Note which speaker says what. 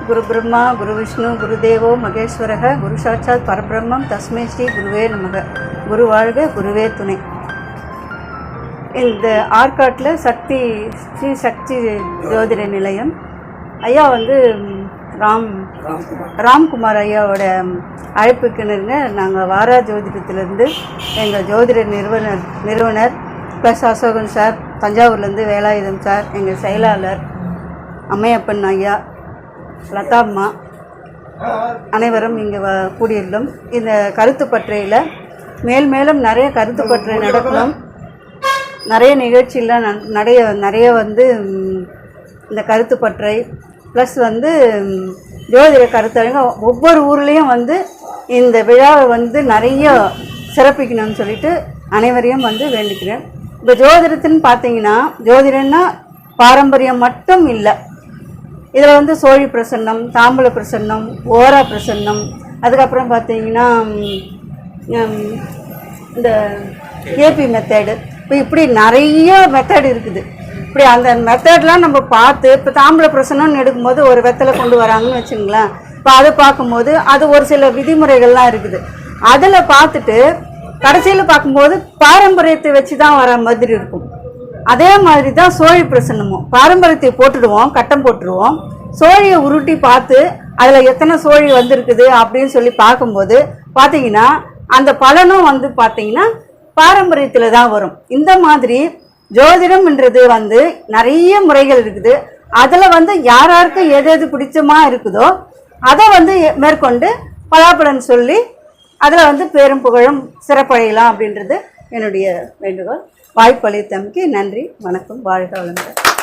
Speaker 1: குரு பிரம்மா குரு விஷ்ணு குருதேவோ மகேஸ்வரக குரு சாட்சாத் பரபிரம்மம் தஸ்மை ஸ்ரீ குருவே நமக. குரு வாழ்க குருவே துணை. இந்த ஆற்காட்டில் ஸ்ரீ சக்தி ஜோதிட நிலையம் ஐயா ராம்குமார் ஐயாவோட அழைப்புக்கிணருங்க. நாங்கள் வாரா ஜோதிடத்திலேருந்து எங்கள் ஜோதிட நிறுவனர் ப்ளஸ் அசோகன் சார், தஞ்சாவூர்லேருந்து வேலாயுதம் சார், எங்கள் செயலாளர் அம்மையப்பன் ஐயா, லதா அம்மா அனைவரும் இங்கே கூடியுள்ளோம். இந்த கருத்து பற்றையில் மேலும் நிறைய கருத்து பற்றை நடக்கணும். நிறைய நிகழ்ச்சியெலாம் நிறைய இந்த கருத்து பற்றை ப்ளஸ் ஜோதிட கருத்தரங்க ஒவ்வொரு ஊர்லேயும் இந்த விழாவை நிறைய சிறப்பிக்கணும்னு சொல்லிட்டு அனைவரையும் வேண்டிக்கிறேன். இப்போ ஜோதிடத்துன்னு பார்த்தீங்கன்னா, ஜோதிடன்னா பாரம்பரியம் மட்டும் இல்லை. இதில் சோழி பிரசன்னம், தாம்பூல பிரசன்னம், ஓரா பிரசன்னம், அதுக்கப்புறம் பார்த்தீங்கன்னா இந்த கேபி மெத்தேடு, இப்போ இப்படி நிறைய மெத்தட் இருக்குது. இப்படி அந்த மெத்தட்லாம் நம்ம பார்த்து, இப்போ தாம்பூல பிரசன்னம்னு எடுக்கும்போது ஒரு வெத்தலை கொண்டு வராங்கன்னு வச்சுங்களேன். இப்போ அதை பார்க்கும்போது அது ஒரு சில விதிமுறைகள்லாம் இருக்குது. அதில் பார்த்துட்டு கடைசியில் பார்க்கும்போது பாரம்பரியத்தை வச்சு தான் வர மாதிரி இருக்கும். அதே மாதிரி தான் சோழி பிரசன்னமும். பாரம்பரியத்தை போட்டுடுவோம், கட்டம் போட்டுருவோம், சோழியை உருட்டி பார்த்து அதில் எத்தனை சோழி வந்திருக்குது அப்படின்னு சொல்லி பார்க்கும்போது பார்த்தீங்கன்னா அந்த பலனும் பார்த்தீங்கன்னா பாரம்பரியத்தில் தான் வரும். இந்த மாதிரி ஜோதிடம்ன்றது நிறைய முறைகள் இருக்குது. அதில் யாராருக்கு எது பிடிச்சமா இருக்குதோ அதை மேற்கொண்டு பலாபலன் சொல்லி அதில் பேரும் புகழும் சிறப்படையலாம் அப்படின்றது என்னுடைய வேண்டுகோள். வாய்ப்பளித்தமைக்கு நன்றி. வணக்கம். வாழ்க வளமுடன்.